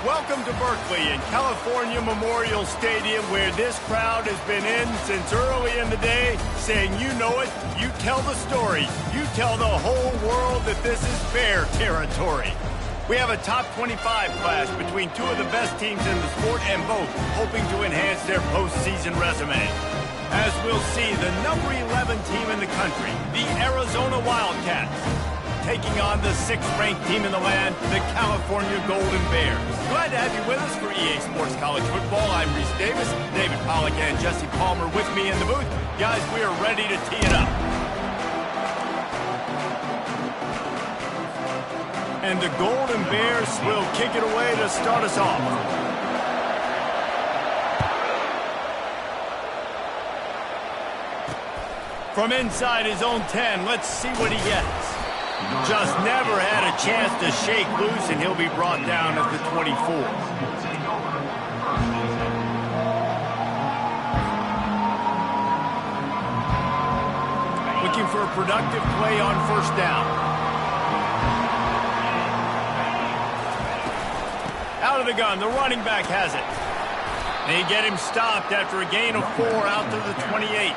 Welcome to Berkeley and California Memorial Stadium, where this crowd has been in since early in the day, saying you know it, you tell the story, you tell the whole world that this is Bear territory. We have a top 25 class between two of the best teams in the sport, and both hoping to enhance their postseason resume. As we'll see, the number 11 team in the country, the Arizona Wildcats, taking on the 6th-ranked team in the land, the California Golden Bears. Glad to have you with us for EA Sports College Football. I'm Reese Davis, David Pollack and Jesse Palmer with me in the booth. Guys, we are ready to tee it up. And the Golden Bears will kick it away to start us off. From inside his own 10, let's see what he gets. Just never had a chance to shake loose, and he'll be brought down at the 24. Looking for a productive play on first down. Out of the gun, the running back has it. They get him stopped after a gain of 4 out to the 28.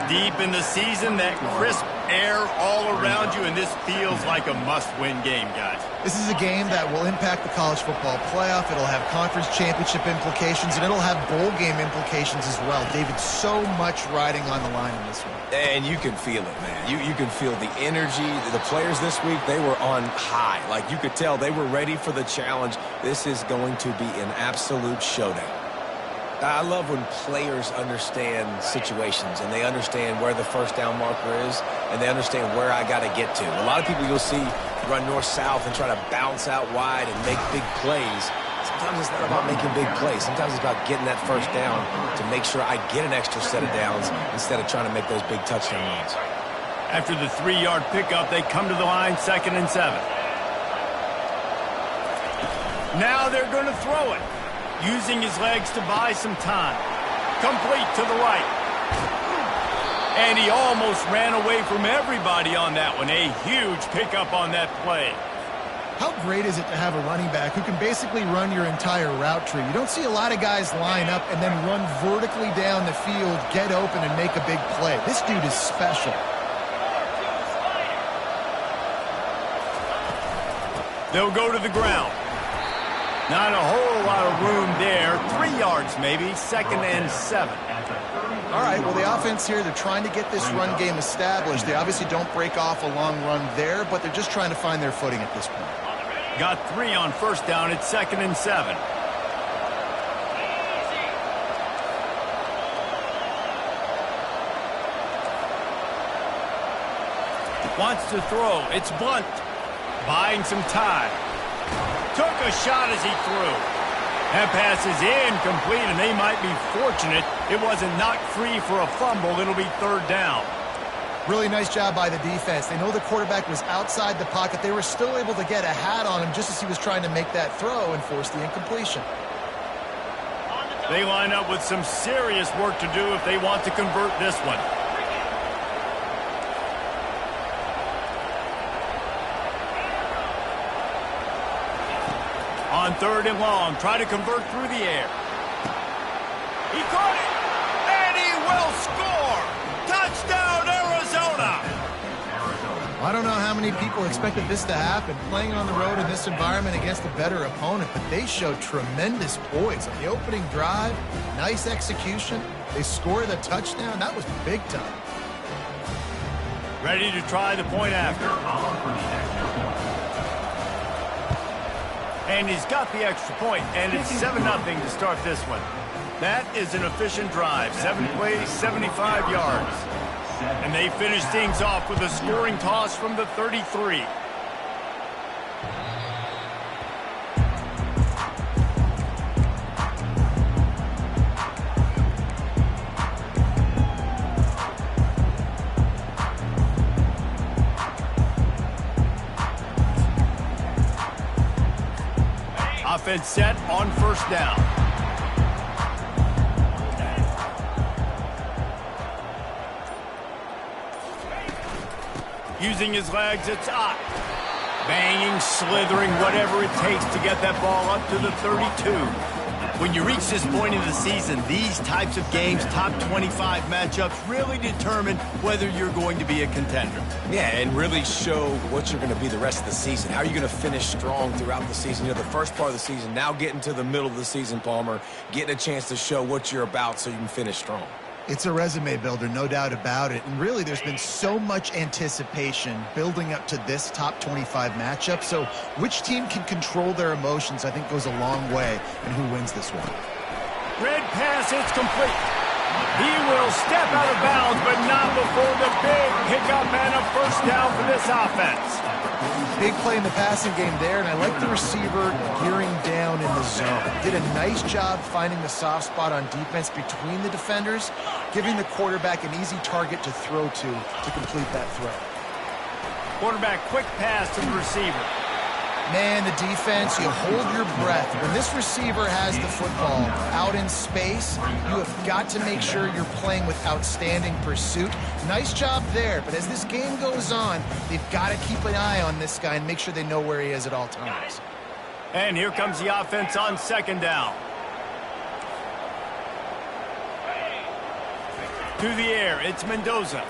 Deep in the season, that crisp air all around you, and this feels like a must-win game, guys. This is a game that will impact the college football playoff. It'll have conference championship implications, and it'll have bowl game implications as well. David, so much riding on the line in this one. And you can feel it, man. You can feel the energy. The players this week, they were on high. Like, you could tell they were ready for the challenge. This is going to be an absolute showdown. I love when players understand situations and they understand where the first down marker is and they understand where I got to get to. A lot of people you'll see run north-south and try to bounce out wide and make big plays. Sometimes it's not about making big plays. Sometimes it's about getting that first down to make sure I get an extra set of downs instead of trying to make those big touchdown runs. After the 3-yard pickup, they come to the line, 2nd and 7. Now they're going to throw it. Using his legs to buy some time. Complete to the right. And he almost ran away from everybody on that one. A huge pickup on that play. How great is it to have a running back who can basically run your entire route tree? You don't see a lot of guys line up and then run vertically down the field, get open, and make a big play. This dude is special. They'll go to the ground. Not a whole lot of room there. 3 yards maybe, 2nd and 7. All right, well, the offense here, they're trying to get this run game established. They obviously don't break off a long run there, but they're just trying to find their footing at this point. Got 3 on first down. It's 2nd and 7. Wants to throw. It's Blunt. Buying some time. Took a shot as he threw. That pass is incomplete, and they might be fortunate it wasn't knocked free for a fumble. It'll be 3rd down. Really nice job by the defense. They know the quarterback was outside the pocket. They were still able to get a hat on him just as he was trying to make that throw and force the incompletion. They line up with some serious work to do if they want to convert this one. On 3rd and long, try to convert through the air. He caught it, and he will score! Touchdown, Arizona! I don't know how many people expected this to happen, playing on the road in this environment against a better opponent, but they showed tremendous poise on the opening drive. Nice execution. They scored a touchdown. That was big time. Ready to try the point after. And he's got the extra point, and it's 7-0 to start this one. That is an efficient drive. 7 plays, 75 yards. And they finish things off with a scoring toss from the 33. Offense set on first down. Using his legs, it's Ott. Banging, slithering, whatever it takes to get that ball up to the 32. When you reach this point in the season, these types of games, top 25 matchups, really determine whether you're going to be a contender. Yeah, and really show what you're going to be the rest of the season. How are you going to finish strong throughout the season? You know, the first part of the season, now getting to the middle of the season, Palmer, getting a chance to show what you're about so you can finish strong. It's a resume builder, no doubt about it. And really, there's been so much anticipation building up to this top 25 matchup. So which team can control their emotions, I think, goes a long way in who wins this one. Red pass, it's complete. He will step out of bounds, but not before the big pickup and a first down for this offense. Big play in the passing game there, and I like the receiver gearing down in the zone. Did a nice job finding the soft spot on defense between the defenders, giving the quarterback an easy target to throw to complete that throw. Quarterback quick pass to the receiver. Man, the defense, you hold your breath. When this receiver has the football out in space, you have got to make sure you're playing with outstanding pursuit. Nice job there, but as this game goes on, they've got to keep an eye on this guy and make sure they know where he is at all times. And here comes the offense on second down. To the air, it's Mendoza.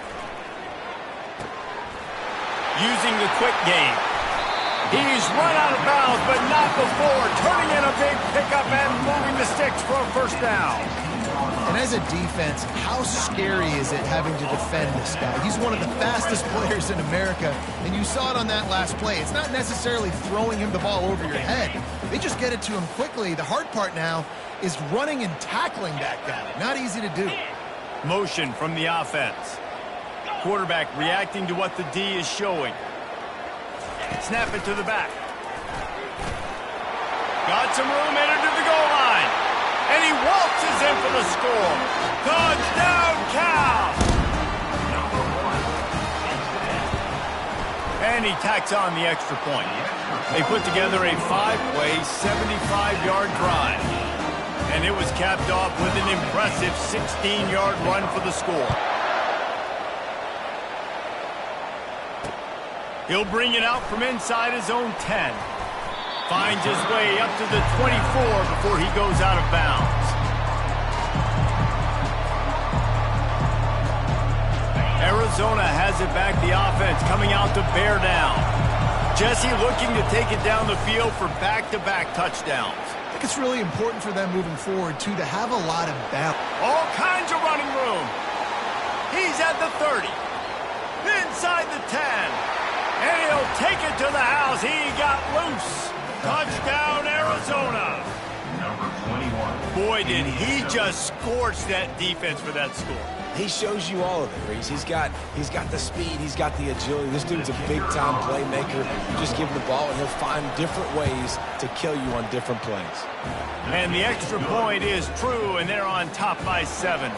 Using the quick game. He's run out of bounds, but not before. Turning in a big pickup and moving the sticks for a first down. And as a defense, how scary is it having to defend this guy? He's one of the fastest players in America, and you saw it on that last play. It's not necessarily throwing him the ball over your head. They just get it to him quickly. The hard part now is running and tackling that guy. Not easy to do. Motion from the offense. Quarterback reacting to what the D is showing. Snap it to the back. Got some room, entered to the goal line. And he waltzes in for the score. Touchdown, Cal! And he tacks on the extra point. They put together a 5-play, 75-yard drive. And it was capped off with an impressive 16-yard run for the score. He'll bring it out from inside his own 10. Finds his way up to the 24 before he goes out of bounds. Arizona has it back, the offense coming out to bear down. Jesse looking to take it down the field for back-to-back touchdowns. I think it's really important for them moving forward, too, to have a lot of balance. All kinds of running room. He's at the 30. Inside the 10. And he'll take it to the house. He got loose. Touchdown, Arizona. Number 21. Boy, did he just scorch that defense for that score. He shows you all of it, Reese. He's got the speed. He's got the agility. This dude's a big-time playmaker. Just give him the ball, and he'll find different ways to kill you on different plays. And the extra point is true, and they're on top by 7.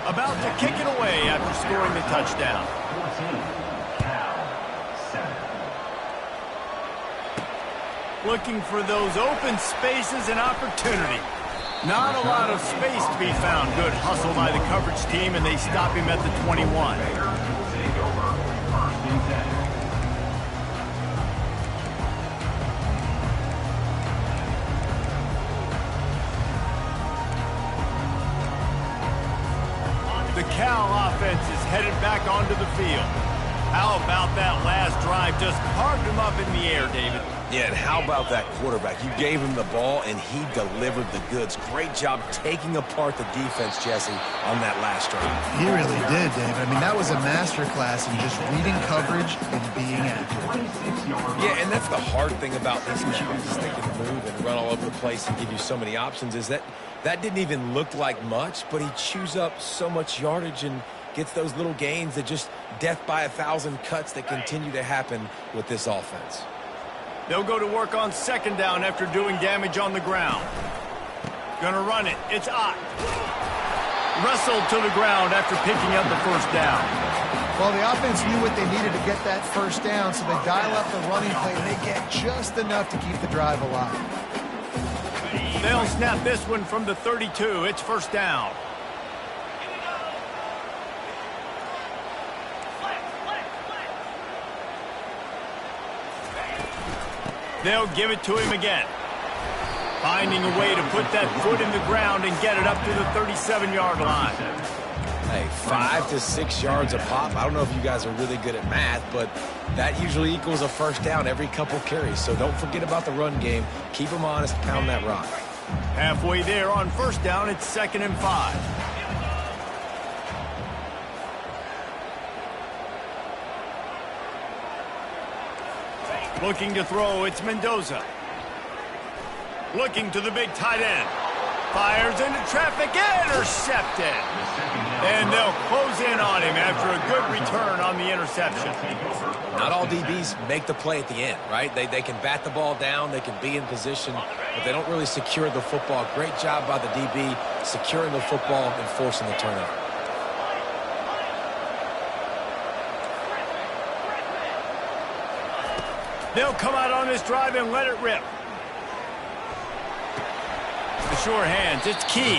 About to kick it away after scoring the touchdown. 14. Looking for those open spaces and opportunity. Not a lot of space to be found. Good hustle by the coverage team, and they stop him at the 21. The Cal offense is headed back onto the field. How about that last drive? Just carved him up in the air, David. Yeah, and how about that quarterback? You gave him the ball, and he delivered the goods. Great job taking apart the defense, Jesse, on that last drive. He really did, David. I mean, that was a masterclass in just reading coverage and being accurate. Yeah, and that's the hard thing about these QBs, they can move and run all over the place and give you so many options, is that didn't even look like much, but he chews up so much yardage and gets those little gains that just death by 1,000 cuts that continue to happen with this offense. They'll go to work on second down after doing damage on the ground. Gonna run it. It's Ott. Wrestled to the ground after picking up the first down. Well, the offense knew what they needed to get that first down, so they dial up the running play, and they get just enough to keep the drive alive. They'll snap this one from the 32. It's first down. They'll give it to him again. Finding a way to put that foot in the ground and get it up to the 37-yard line. Hey, 5 to 6 yards a pop. I don't know if you guys are really good at math, but that usually equals a first down every couple carries. So don't forget about the run game. Keep them honest, pound that rock. Halfway there on first down, it's 2nd and 5. Looking to throw, it's Mendoza. Looking to the big tight end. Fires into traffic, intercepted. And they'll close in on him after a good return on the interception. Not all DBs make the play at the end, right? They can bat the ball down, they can be in position, but they don't really secure the football. Great job by the DB securing the football and forcing the turnover. They'll come out on this drive and let it rip. The sure hands, it's Key.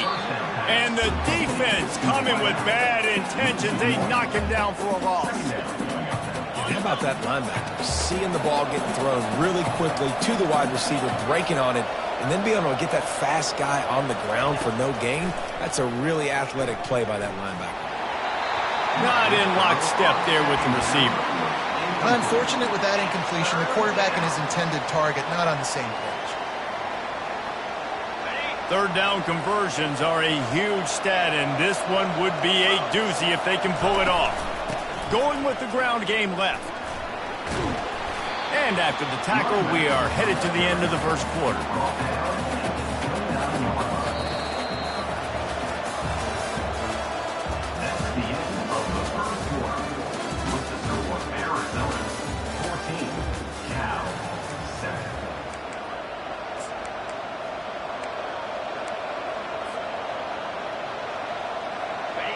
And the defense coming with bad intentions. They knock him down for a loss. How about that linebacker? Seeing the ball getting thrown really quickly to the wide receiver, breaking on it, and then being able to get that fast guy on the ground for no gain. That's a really athletic play by that linebacker. Not in lockstep there with the receiver. Unfortunate with that incompletion. The quarterback and his intended target not on the same page. Third down conversions are a huge stat, and this one would be a doozy if they can pull it off. Going with the ground game left. And after the tackle, we are headed to the end of the first quarter.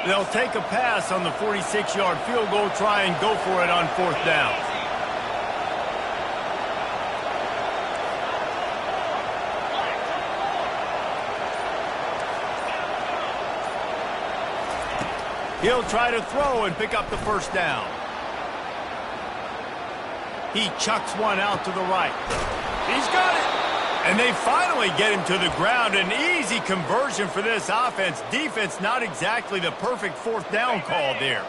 They'll take a pass on the 46-yard field goal, try and go for it on 4th down. He'll try to throw and pick up the first down. He chucks one out to the right. He's got it. And they finally get him to the ground. An easy conversion for this offense. Defense not exactly the perfect 4th down call there.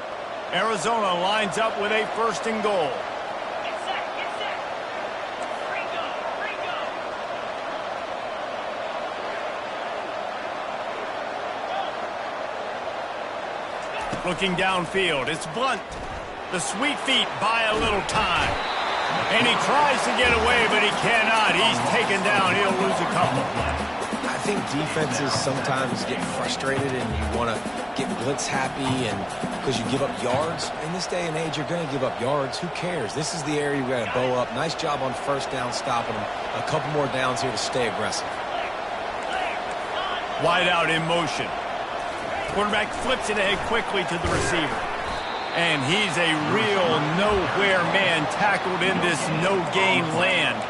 Arizona lines up with a 1st and goal. Looking downfield, it's Blunt. The sweet feet buy a little time. And he tries to get away, but he cannot. He's taken down. He'll lose a couple. I think defenses sometimes get frustrated and you want to get blitz happy and because you give up yards. In this day and age, you're going to give up yards. Who cares? This is the area you got to bow up. Nice job on 1st down, stopping them. A couple more downs here to stay aggressive. Wide out in motion. Quarterback flips it ahead quickly to the receiver. And he's a real nowhere man tackled in this no-gain land.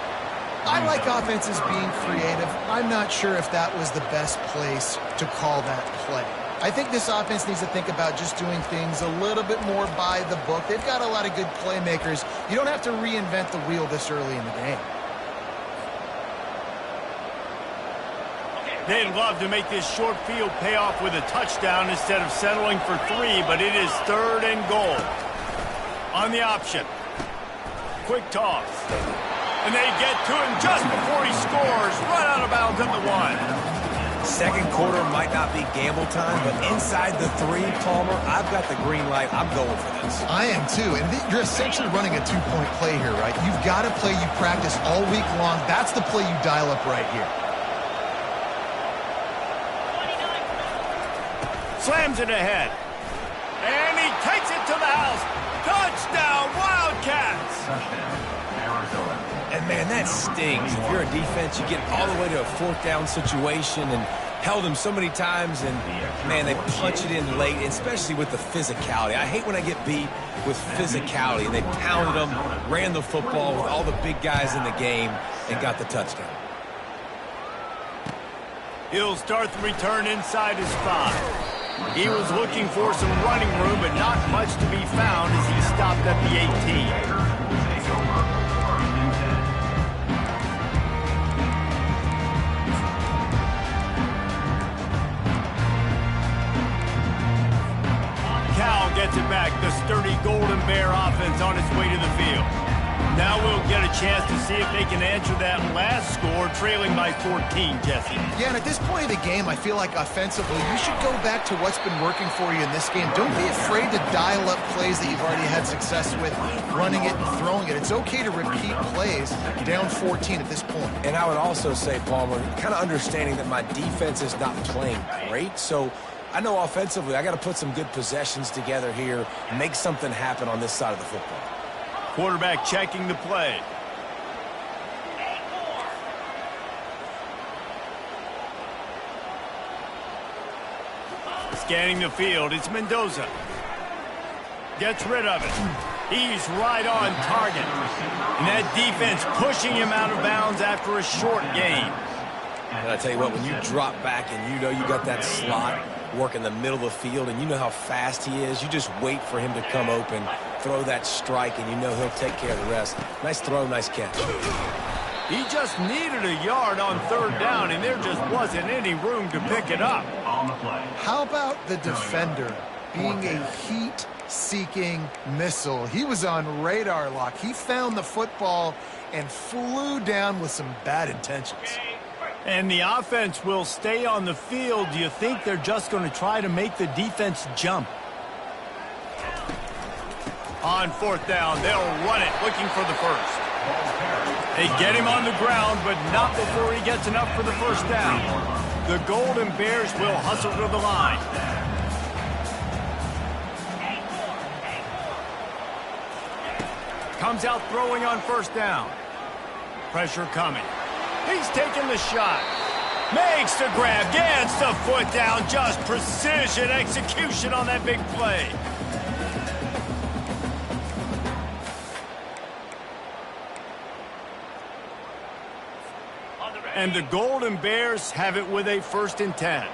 I like offenses being creative. I'm not sure if that was the best place to call that play. I think this offense needs to think about just doing things a little bit more by the book. They've got a lot of good playmakers. You don't have to reinvent the wheel this early in the game. They'd love to make this short field pay off with a touchdown instead of settling for 3, but it is 3rd and goal. On the option. Quick toss. And they get to him just before he scores. Right out of bounds at the 1. Second quarter might not be gamble time, but inside the 3, Palmer, I've got the green light. I'm going for this. I am too, and you're essentially running a 2-point play here, right? You've got a play you practice all week long. That's the play you dial up right here. Slams it ahead. And he takes it to the house. Touchdown, Wildcats! And, man, that stings. If you're a defense, you get all the way to a 4th down situation and held him so many times, and, man, they punch it in late, especially with the physicality. I hate when I get beat with physicality. And they pounded them, ran the football with all the big guys in the game, and got the touchdown. He'll start the return inside his 5. He was looking for some running room, but not much to be found as he stopped at the 18. Bear offense on its way to the field. Now we'll get a chance to see if they can answer that last score, trailing by 14, Jesse. Yeah, and at this point of the game, I feel like offensively, you should go back to what's been working for you in this game. Don't be afraid to dial up plays that you've already had success with, running it and throwing it. It's okay to repeat plays down 14 at this point. And I would also say, Palmer, kind of understanding that my defense is not playing great, so I know offensively I got to put some good possessions together here and make something happen on this side of the football. Quarterback checking the play. Scanning the field, it's Mendoza. Gets rid of it. He's right on target. And that defense pushing him out of bounds after a short gain. And I tell you what, when you drop back and you know you got that slot work in the middle of the field and you know how fast he is, you just wait for him to come open, throw that strike, and you know he'll take care of the rest. Nice throw, nice catch. He just needed a yard on third down, and there just wasn't any room to pick it up. On the play. How about the defender being a heat-seeking missile? He was on radar lock. He found the football and flew down with some bad intentions. And the offense will stay on the field. Do you think they're just going to try to make the defense jump? On fourth down, they'll run it, looking for the first. They get him on the ground, but not before he gets enough for the first down. The Golden Bears will hustle to the line. Comes out throwing on first down. Pressure coming. He's taking the shot. Makes the grab. Gets the foot down. Just precision execution on that big play. And the Golden Bears have it with a 1st and 10.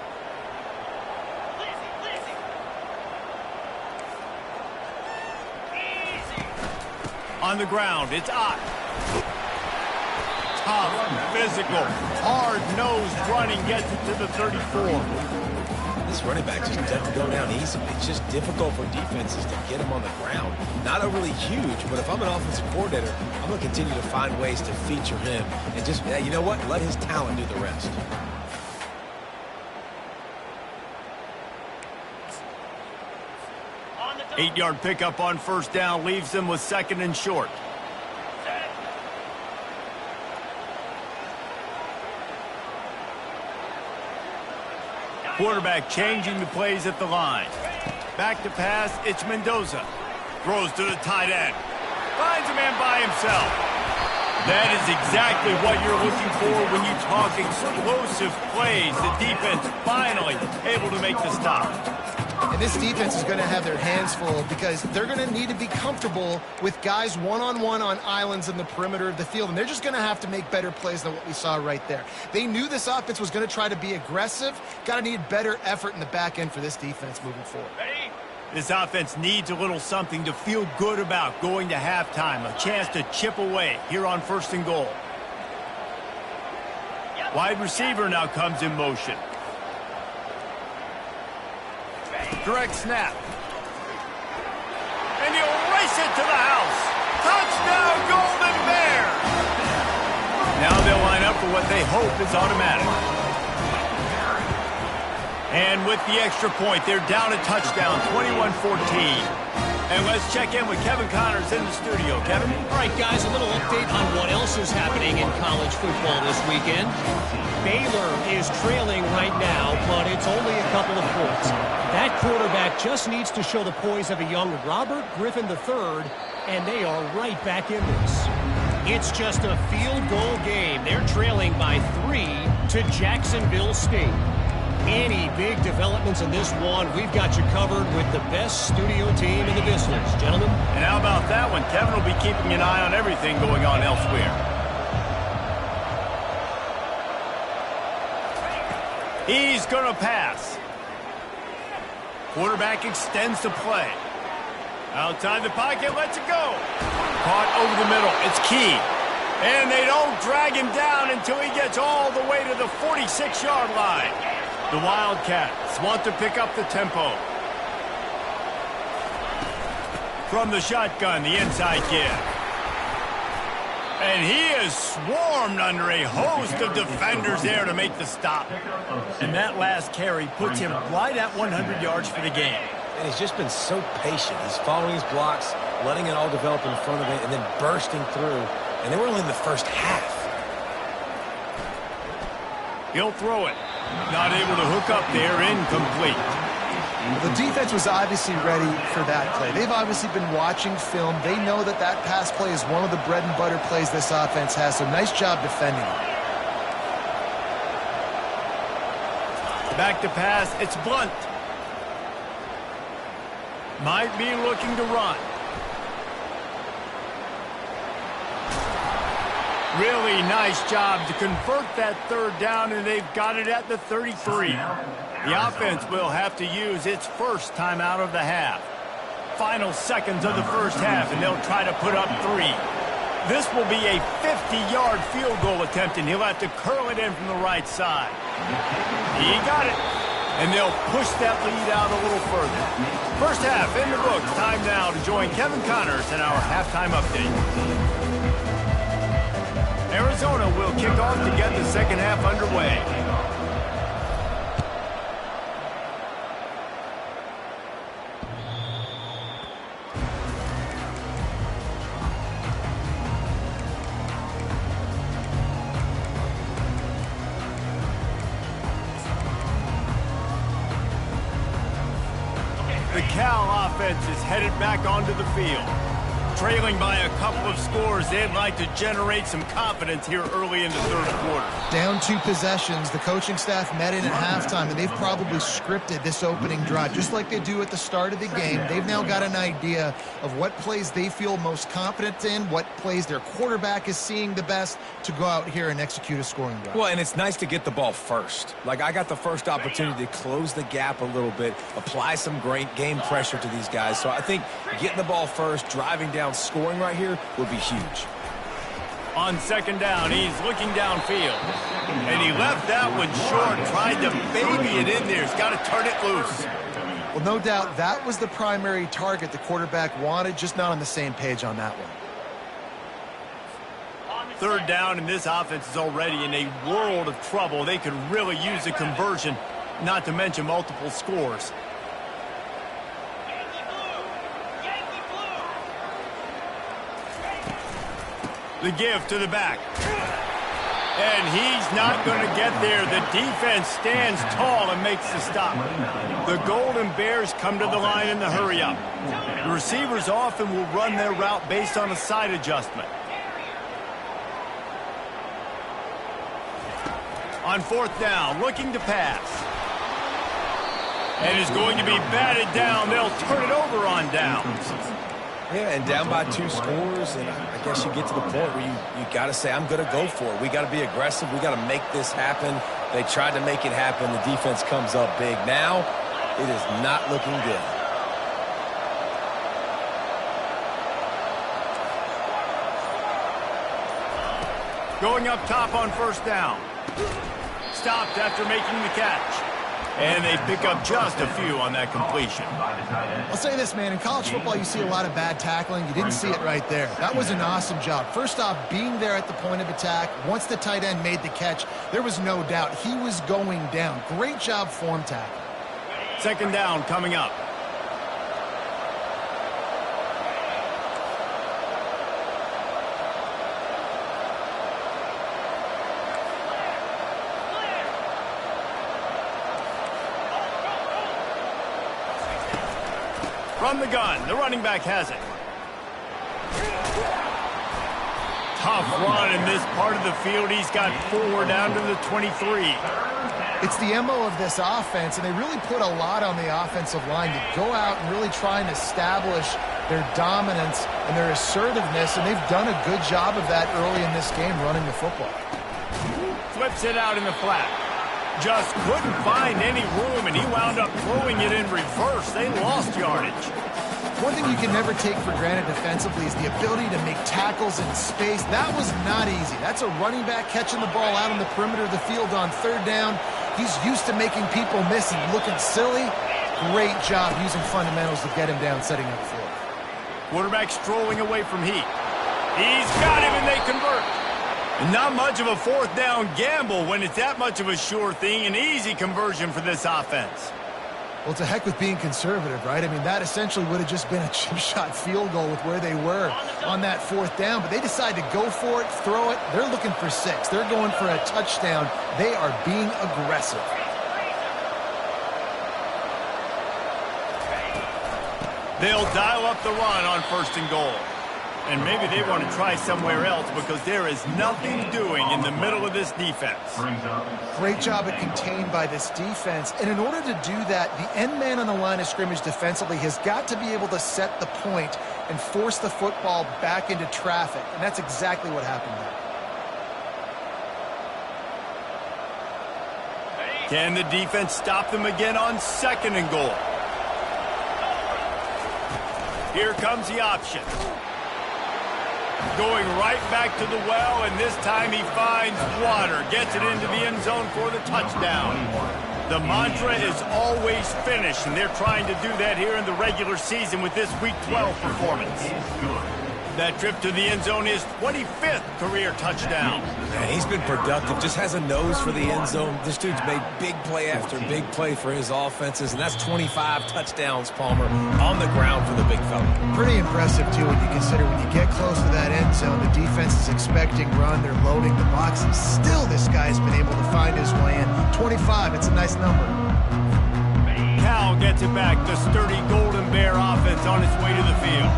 On the ground, it's Ott. Tough, physical, hard-nosed running gets it to the 34. This running back just doesn't go down easy. It's just difficult for defenses to get him on the ground. Not overly huge, but if I'm an offensive coordinator, I'm going to continue to find ways to feature him. And just, you know what? Let his talent do the rest. Eight-yard pickup on first down leaves them with 2nd and short. Quarterback changing the plays at the line. Back to pass, it's Mendoza. Throws to the tight end. Finds a man by himself. That is exactly what you're looking for when you talk explosive plays. The defense finally able to make the stop. And this defense is going to have their hands full because they're going to need to be comfortable with guys one-on-one on islands in the perimeter of the field. And they're just going to have to make better plays than what we saw right there. They knew this offense was going to try to be aggressive. Got to need better effort in the back end for this defense moving forward. This offense needs a little something to feel good about going to halftime. A chance to chip away here on 1st and goal. Wide receiver now comes in motion. Direct snap. And he'll race it to the house. Touchdown, Golden Bears! Now they'll line up for what they hope is automatic. And with the extra point, they're down a touchdown, 21-14. And let's check in with Kevin Connors in the studio. Kevin? All right, guys, a little update on what else is happening in college football this weekend. Baylor is trailing right now, but it's only a couple of points. That quarterback just needs to show the poise of a young Robert Griffin III, and they are right back in this. It's just a field goal game. They're trailing by 3 to Jacksonville State. Any big developments in this one, we've got you covered with the best studio team in the business, gentlemen. And how about that one? Kevin will be keeping an eye on everything going on elsewhere. He's going to pass. Quarterback extends the play. Outside the pocket, lets it go. Caught over the middle. It's Key. And they don't drag him down until he gets all the way to the 46-yard line. The Wildcats want to pick up the tempo. From the shotgun, the inside give. And he is swarmed under a host of defenders there to make the stop. And that last carry puts him right at 100 yards for the game. And he's just been so patient. He's following his blocks, letting it all develop in front of him, and then bursting through. And they were only in the first half. He'll throw it. Not able to hook up there, incomplete. Well, the defense was obviously ready for that play. They've obviously been watching film. They know that that pass play is one of the bread and butter plays this offense has, so nice job defending it. Back to pass, it's Blunt. Might be looking to run. Really nice job to convert that third down, and they've got it at the 33. The offense will have to use its first timeout of the half. Final seconds of the first half, and they'll try to put up 3. This will be a 50-yard field goal attempt, and he'll have to curl it in from the right side. He got it, and they'll push that lead out a little further. First half in the books. Time now to join Kevin Connors in our halftime update. Arizona will kick off to get the second half underway. The Cal offense is headed back onto the field. Trailing by a couple of scores, they'd like to generate some confidence here early in the third quarter. Down 2 possessions, the coaching staff met in at halftime, and they've probably scripted this opening drive. Just like they do at the start of the game, they've now got an idea of what plays they feel most confident in, what plays their quarterback is seeing the best to go out here and execute a scoring drive. Well, and it's nice to get the ball first. Like, I got the first opportunity to close the gap a little bit, apply some great game pressure to these guys. So I think getting the ball first, driving down, scoring right here would be huge. On second down, he's looking downfield. And he left that one short, tried to baby it in there. He's got to turn it loose. Well, no doubt that was the primary target the quarterback wanted, just not on the same page on that one. Third down, and this offense is already in a world of trouble. They could really use a conversion, not to mention multiple scores. The give to the back. And he's not going to get there. The defense stands tall and makes the stop. The Golden Bears come to the line in the hurry-up. The receivers often will run their route based on a side adjustment. On fourth down, looking to pass. And is going to be batted down. They'll turn it over on downs. Yeah, and down by 2 scores, and I guess you get to the point where you got to say, I'm going to go for it. We got to be aggressive. We got to make this happen. They tried to make it happen. The defense comes up big. Now, it is not looking good. Going up top on first down. Stopped after making the catch. And they pick up just a few on that completion. I'll say this, man. In college football, you see a lot of bad tackling. You didn't see it right there. That was an awesome job. First off, being there at the point of attack. Once the tight end made the catch, there was no doubt he was going down. Great job form tackle. Second down coming up. From the gun, the running back has it. Tough run in this part of the field. He's got 4 down to the 23. It's the MO of this offense, and they really put a lot on the offensive line to go out and really try and establish their dominance and their assertiveness, and they've done a good job of that early in this game running the football. Flips it out in the flat. Just couldn't find any room, and he wound up throwing it in reverse. They lost yardage. One thing you can never take for granted defensively is the ability to make tackles in space. That was not easy. That's a running back catching the ball out on the perimeter of the field on third down. He's used to making people miss and looking silly. Great job using fundamentals to get him down, setting up for it. Quarterback strolling away from heat. He's got him, and they convert. And not much of a fourth down gamble when it's that much of a sure thing. An easy conversion for this offense. Well, to heck with being conservative, right? I mean, that essentially would have just been a chip shot field goal with where they were on that fourth down. But they decide to go for it, throw it. They're looking for 6. They're going for a touchdown. They are being aggressive. They'll dial up the run on 1st and goal. And maybe they want to try somewhere else because there is nothing doing in the middle of this defense. Great job at contained by this defense. And in order to do that, the end man on the line of scrimmage defensively has got to be able to set the point and force the football back into traffic. And that's exactly what happened there. Can the defense stop them again on 2nd and goal? Here comes the option. Going right back to the well, and this time he finds water. Gets it into the end zone for the touchdown. The mantra is always finish, and they're trying to do that here in the regular season with this Week 12 performance. That trip to the end zone is 25th career touchdown. Man, he's been productive, just has a nose for the end zone. This dude's made big play after big play for his offenses, and that's 25 touchdowns, Palmer, on the ground for the big fella. Pretty impressive, too, when you consider when you get close to that end zone, the defense is expecting run, they're loading the box, and still this guy's been able to find his way in. 25, it's a nice number. Cal gets it back, the sturdy Golden Bear offense on its way to the field.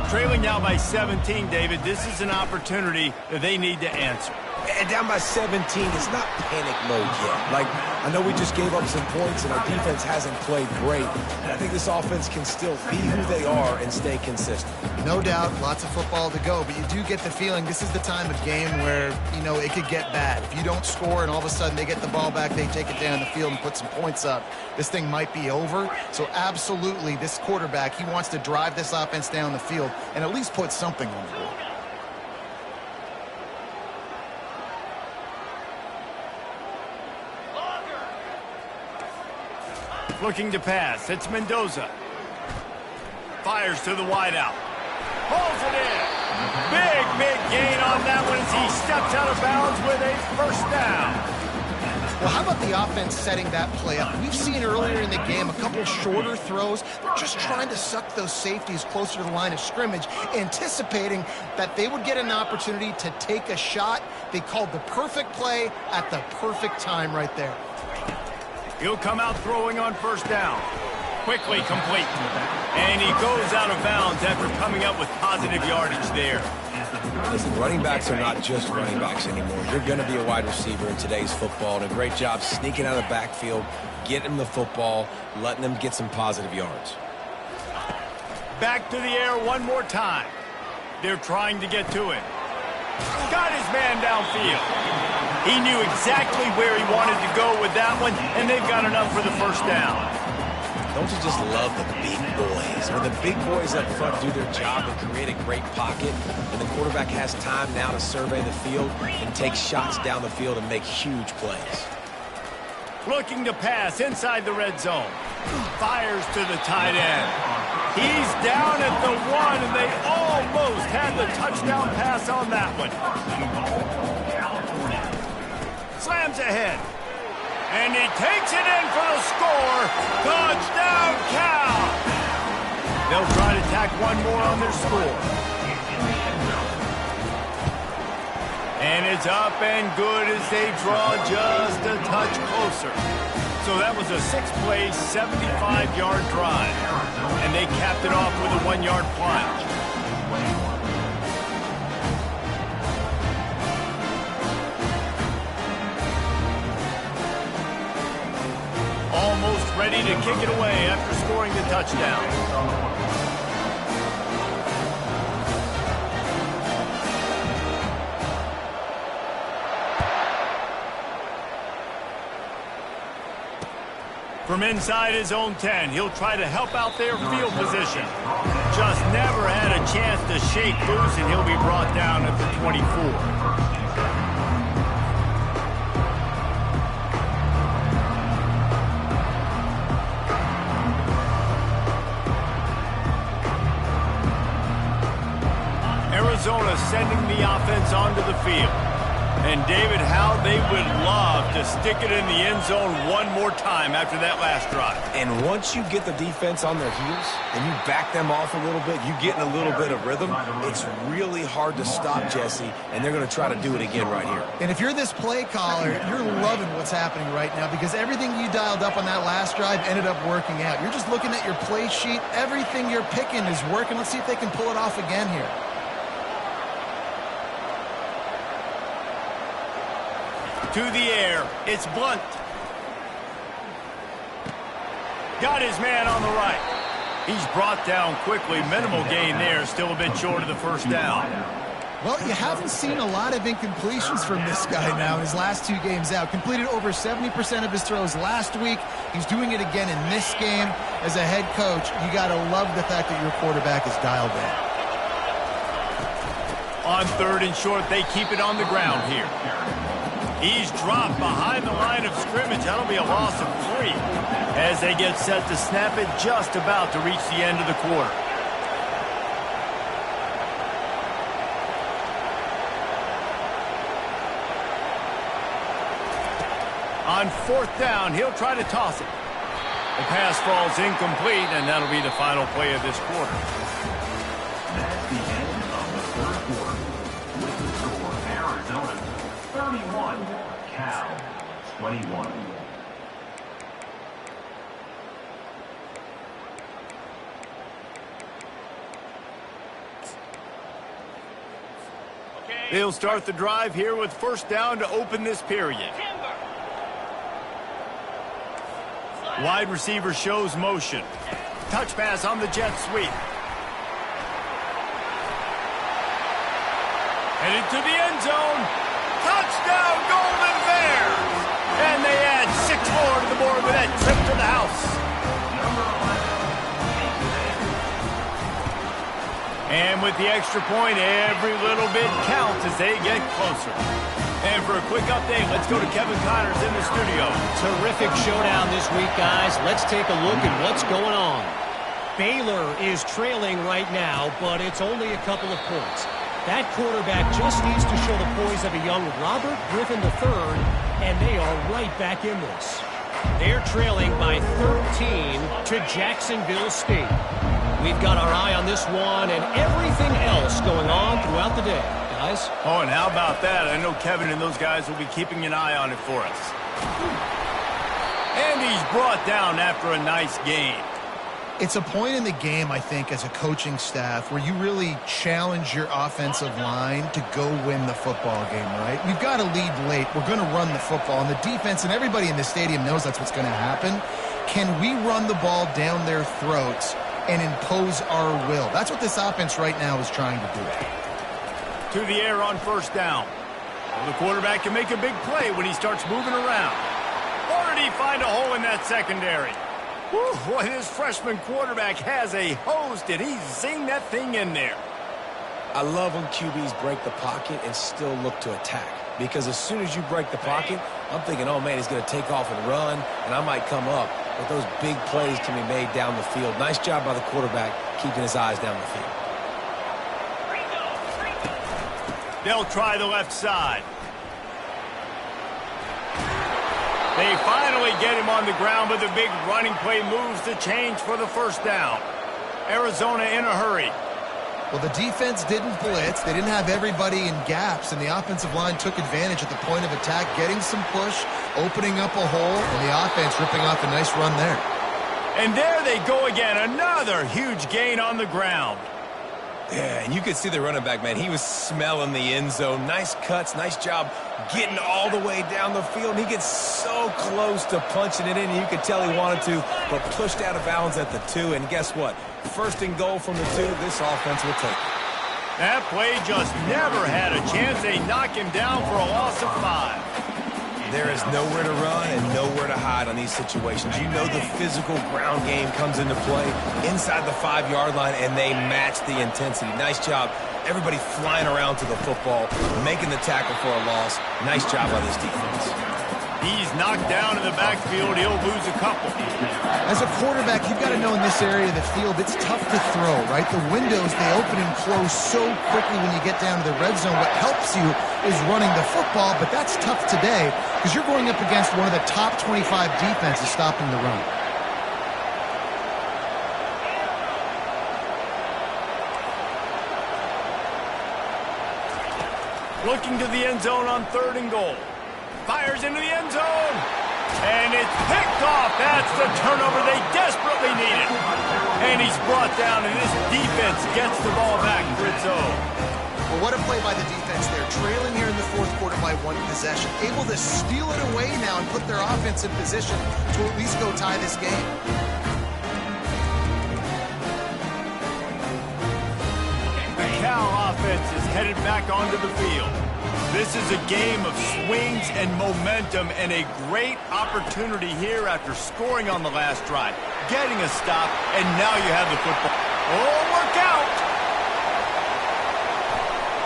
Trailing now by 17, David. This is an opportunity that they need to answer. And down by 17, it's not panic mode yet. Like, I know we just gave up some points and our defense hasn't played great, but I think this offense can still be who they are and stay consistent. No doubt, lots of football to go, but you do get the feeling this is the time of game where, you know, it could get bad. If you don't score and all of a sudden they get the ball back, they take it down the field and put some points up, this thing might be over. So absolutely, this quarterback, he wants to drive this offense down the field and at least put something on the board. Looking to pass. It's Mendoza. Fires to the wideout. Pulls it in. Big gain on that one as he steps out of bounds with a 1st down. Well, how about the offense setting that play up? We've seen earlier in the game a couple shorter throws. They're just trying to suck those safeties closer to the line of scrimmage, anticipating that they would get an opportunity to take a shot. They called the perfect play at the perfect time right there. He'll come out throwing on 1st down. Quickly complete. And he goes out of bounds after coming up with positive yardage there. Listen, running backs are not just running backs anymore. You're going to be a wide receiver in today's football, and a great job sneaking out of the backfield, getting them the football, letting them get some positive yards. Back to the air one more time. They're trying to get to him. Got his man downfield. He knew exactly where he wanted to go with that one, and they've got enough for the 1st down. Don't you just love the big boys? When the big boys up front do their job and create a great pocket, and the quarterback has time now to survey the field and take shots down the field and make huge plays. Looking to pass inside the red zone. Fires to the tight end. He's down at the 1, and they almost had the touchdown pass on that one. Slams ahead. And he takes it in for the score. Touchdown, Cal. They'll try to tack one more on their score. And it's up and good as they draw just a touch closer. So that was a 6-play, 75-yard drive. And they capped it off with a 1-yard plunge. Almost ready to kick it away after scoring the touchdown. From inside his own 10, he'll try to help out their field position. Just never had a chance to shake loose, and he'll be brought down at the 24. offense onto the field. And, David, how they would love to stick it in the end zone one more time after that last drive. And once you get the defense on their heels and you back them off a little bit, you get in a little bit of rhythm, it's really hard to stop, Jesse, and they're going to try to do it again right here. And if you're this play caller, you're loving what's happening right now because everything you dialed up on that last drive ended up working out. You're just looking at your play sheet. Everything you're picking is working. Let's see if they can pull it off again here. To the air, it's Blunt. Got his man on the right. He's brought down quickly. Minimal gain there, still a bit short of the first down. Well, you haven't seen a lot of incompletions from this guy now in his last 2 games out. Completed over 70% of his throws last week. He's doing it again in this game. As a head coach, you got to love the fact that your quarterback is dialed in. On 3rd and short, they keep it on the ground here. He's dropped behind the line of scrimmage. That'll be a loss of 3 as they get set to snap it just about to reach the end of the quarter. On 4th down, he'll try to toss it. The pass falls incomplete, and that'll be the final play of this quarter. That's the end of the 3rd quarter. With the score, Arizona 31, Cal 21. They'll start the drive here with 1st down to open this period. Wide receiver shows motion. Touch pass on the jet sweep. Headed to the end zone. Touchdown, Golden Bears! And they add 6 more to the board with that trip to the house. And with the extra point, every little bit counts as they get closer. And for a quick update, let's go to Kevin Connors in the studio. Terrific showdown this week, guys. Let's take a look at what's going on. Baylor is trailing right now, but it's only a couple of points. That quarterback just needs to show the poise of a young Robert Griffin III, and they are right back in this. They're trailing by 13 to Jacksonville State. We've got our eye on this one and everything else going on throughout the day, guys. Oh, and how about that? I know Kevin and those guys will be keeping an eye on it for us. And he's brought down after a nice game. It's a point in the game, I think, as a coaching staff where you really challenge your offensive line to go win the football game, right? We've got to lead late. We're going to run the football. And the defense and everybody in the stadium knows that's what's going to happen. Can we run the ball down their throats and impose our will? That's what this offense right now is trying to do. To the air on 1st down. Well, the quarterback can make a big play when he starts moving around. Or did he find a hole in that secondary? Whew, boy, this freshman quarterback has a hose. Did he zing that thing in there? I love when QBs break the pocket and still look to attack. Because as soon as you break the pocket, I'm thinking, oh, man, he's going to take off and run, and I might come up. But those big plays can be made down the field. Nice job by the quarterback keeping his eyes down the field. They'll try the left side. They finally get him on the ground, but the big running play moves the change for the 1st down. Arizona in a hurry. Well, the defense didn't blitz. They didn't have everybody in gaps, and the offensive line took advantage at the point of attack, getting some push, opening up a hole, and the offense ripping off a nice run there. And there they go again, another huge gain on the ground. Yeah, and you could see the running back, man. He was smelling the end zone. Nice cuts, nice job getting all the way down the field. And he gets so close to punching it in, you could tell he wanted to, but pushed out of bounds at the 2. And guess what? 1st and goal from the 2, this offense will take it. That play just never had a chance. They knock him down for a loss of 5. There is nowhere to run and nowhere to hide on these situations. You know the physical ground game comes into play inside the 5-yard line, and they match the intensity. Nice job. Everybody flying around to the football, making the tackle for a loss. Nice job by this defense. He's knocked down in the backfield. He'll lose a couple. As a quarterback, you've got to know in this area of the field, it's tough to throw, right? The windows, they open and close so quickly when you get down to the red zone. What helps you is running the football, but that's tough today because you're going up against one of the top 25 defenses stopping the run. Looking to the end zone on 3rd and goal. Fires into the end zone. And it's picked off. That's the turnover they desperately needed. And he's brought down, and this defense gets the ball back for its own. Well, what a play by the defense there. Trailing here in the 4th quarter by 1 possession. Able to steal it away now and put their offense in position to at least go tie this game. The Cal offense is headed back onto the field. This is a game of swings and momentum and a great opportunity here after scoring on the last drive, getting a stop, and now you have the football. Oh, look out!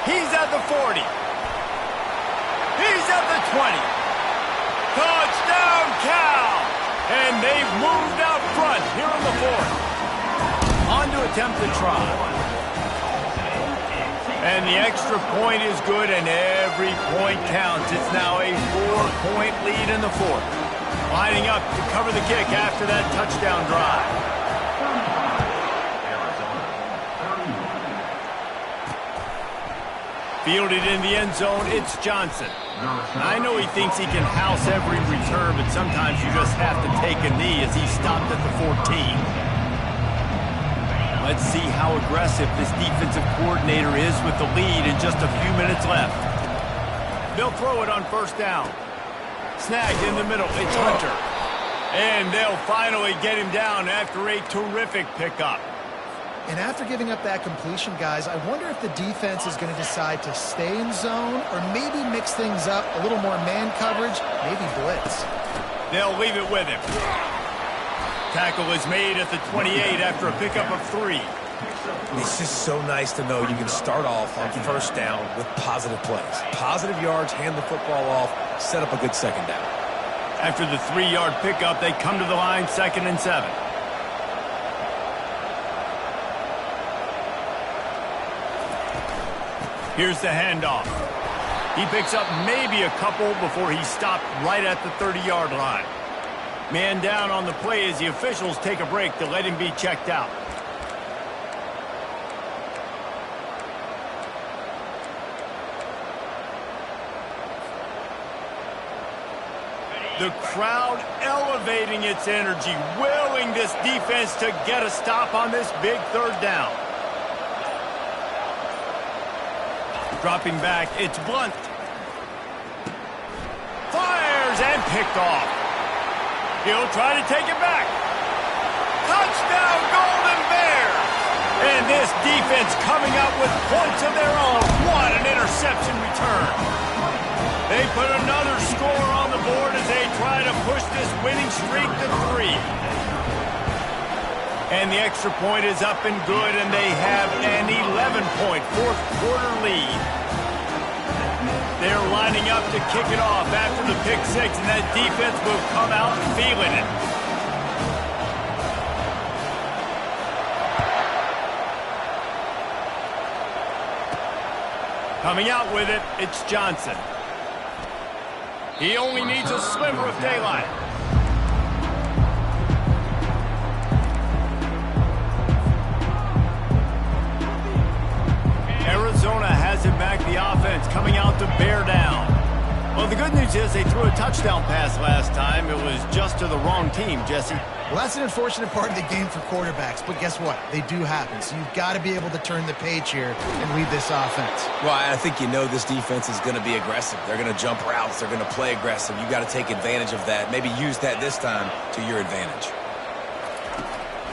He's at the 40. He's at the 20. Touchdown, Cal! And they've moved out front here in the 4th. On to attempt the try. And the extra point is good, and every point counts. It's now a 4-point lead in the 4th. Lining up to cover the kick after that touchdown drive. Fielded in the end zone, it's Johnson. I know he thinks he can house every return, but sometimes you just have to take a knee as he stopped at the 14. Let's see how aggressive this defensive coordinator is with the lead and just a few minutes left. They'll throw it on 1st down. Snagged in the middle, it's Hunter. And they'll finally get him down after a terrific pickup. And after giving up that completion, guys, I wonder if the defense is going to decide to stay in zone or maybe mix things up, a little more man coverage, maybe blitz. They'll leave it with him. Tackle is made at the 28 after a pickup of 3. It's just so nice to know you can start off on 1st down with positive plays. Positive yards, hand the football off, set up a good 2nd down. After the 3-yard pickup, they come to the line 2nd and 7. Here's the handoff. He picks up maybe a couple before he's stopped right at the 30-yard line. Man down on the play as the officials take a break to let him be checked out. The crowd elevating its energy, willing this defense to get a stop on this big 3rd down. Dropping back, it's Blunt. Fires and picked off. He'll try to take it back. Touchdown, Golden Bears! And this defense coming up with points of their own. What an interception return. They put another score on the board as they try to push this winning streak to 3. And the extra point is up and good, and they have an 11-point 4th quarter lead. They're lining up to kick it off after the pick 6, and that defense will come out feeling it. Coming out with it, it's Johnson. He only needs a sliver of daylight. Arizona has it back, the offense coming out to bear down. Well, the good news is they threw a touchdown pass last time. It was just to the wrong team, Jesse. Well, that's an unfortunate part of the game for quarterbacks, but guess what? They do happen, so you've got to be able to turn the page here and lead this offense. Well, I think you know this defense is going to be aggressive. They're going to jump routes. They're going to play aggressive. You've got to take advantage of that. Maybe use that this time to your advantage.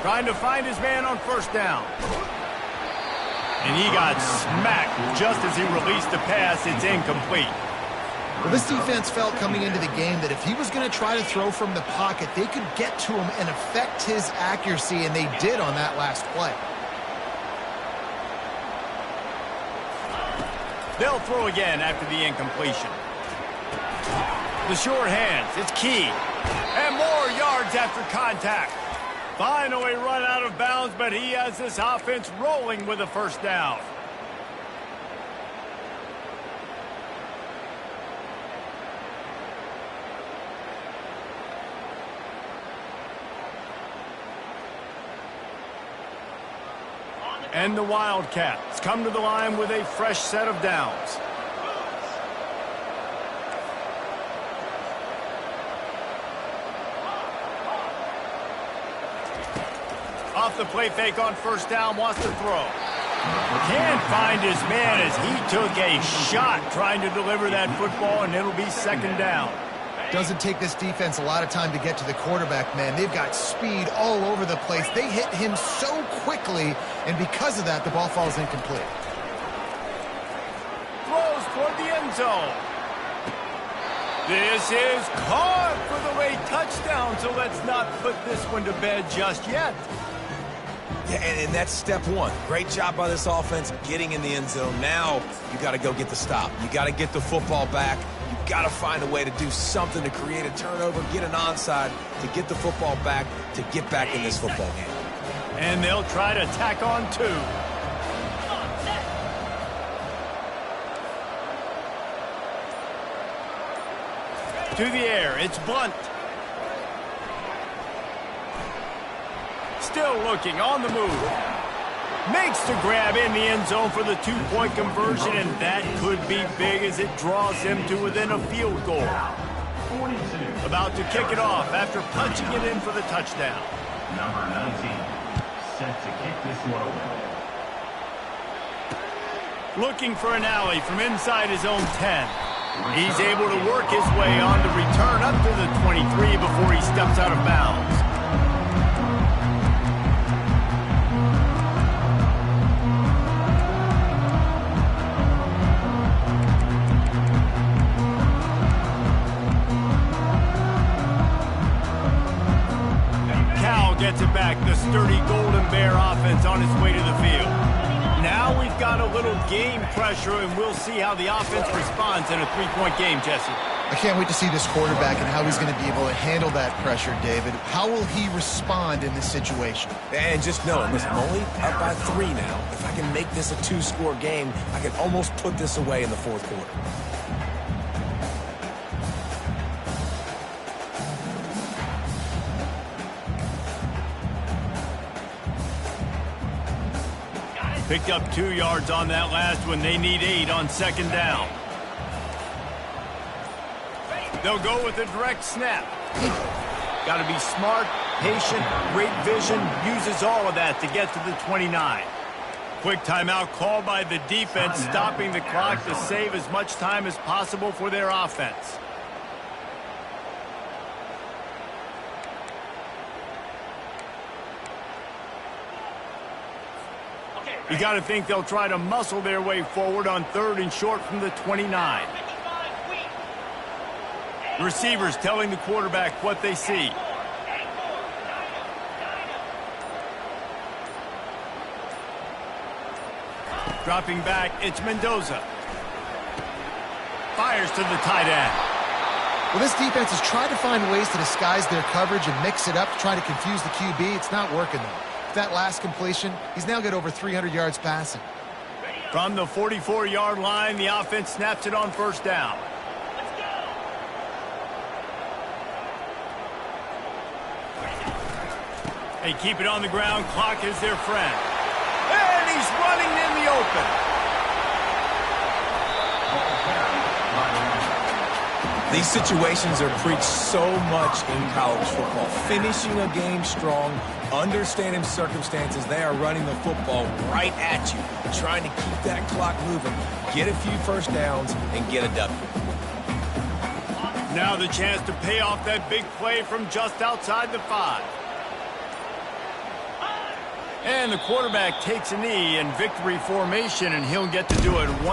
Trying to find his man on 1st down. And he got smacked just as he released the pass. It's incomplete. Well, this defense felt coming into the game that if he was going to try to throw from the pocket, they could get to him and affect his accuracy, and they did on that last play. They'll throw again after the incompletion. The short hands, it's key. And more yards after contact. Finally run out of bounds, but he has this offense rolling with a first down. And the Wildcats come to the line with a fresh set of downs. Off the play fake on first down, wants to throw. Can't find his man as he took a shot trying to deliver that football, and it'll be second down. Doesn't take this defense a lot of time to get to the quarterback, man. They've got speed all over the place. They hit him so quickly, and because of that, the ball falls incomplete. Throws toward the end zone. This is caught for the late touchdown, so let's not put this one to bed just yet. Yeah, and that's step one. Great job by this offense getting in the end zone. Now you got to go get the stop. You got to get the football back. You got to find a way to do something to create a turnover, get an onside, to get the football back, to get back in this football game. And they'll try to tack on two. To the air, it's Blunt. Still looking, on the move. Makes the grab in the end zone for the two-point conversion, and that could be big as it draws him to within a field goal. About to kick it off after punching it in for the touchdown. Number 19, set to kick this one away. Looking for an alley from inside his own 10. He's able to work his way on the return up to the 23 before he steps out of bounds. Gets it back, the sturdy Golden Bear offense on its way to the field. Now we've got a little game pressure, and we'll see how the offense responds in a three-point game, Jesse. I can't wait to see this quarterback and how he's going to be able to handle that pressure, David. How will he respond in this situation? And just knowing, listen, I'm only up by 3 now. If I can make this a 2-score game, I can almost put this away in the fourth quarter. Picked up 2 yards on that last one. They need 8 on second down. They'll go with a direct snap. Got to be smart, patient, great vision. Uses all of that to get to the 29. Quick timeout called by the defense, stopping the clock to save as much time as possible for their offense. You got to think they'll try to muscle their way forward on 3rd and short from the 29. Receivers telling the quarterback what they see. Dropping back, it's Mendoza. Fires to the tight end. Well, this defense has tried to find ways to disguise their coverage and mix it up to try to confuse the QB. It's not working, though. That last completion, he's now got over 300 yards passing. From the 44-yard line, the offense snaps it on first down. They keep it on the ground. Clock is their friend. And he's running in the open. These situations are preached so much in college football. Finishing a game strong, understanding circumstances. They are running the football right at you, trying to keep that clock moving, get a few first downs, and get a W. Now the chance to pay off that big play from just outside the 5. And the quarterback takes a knee in victory formation, and he'll get to do it one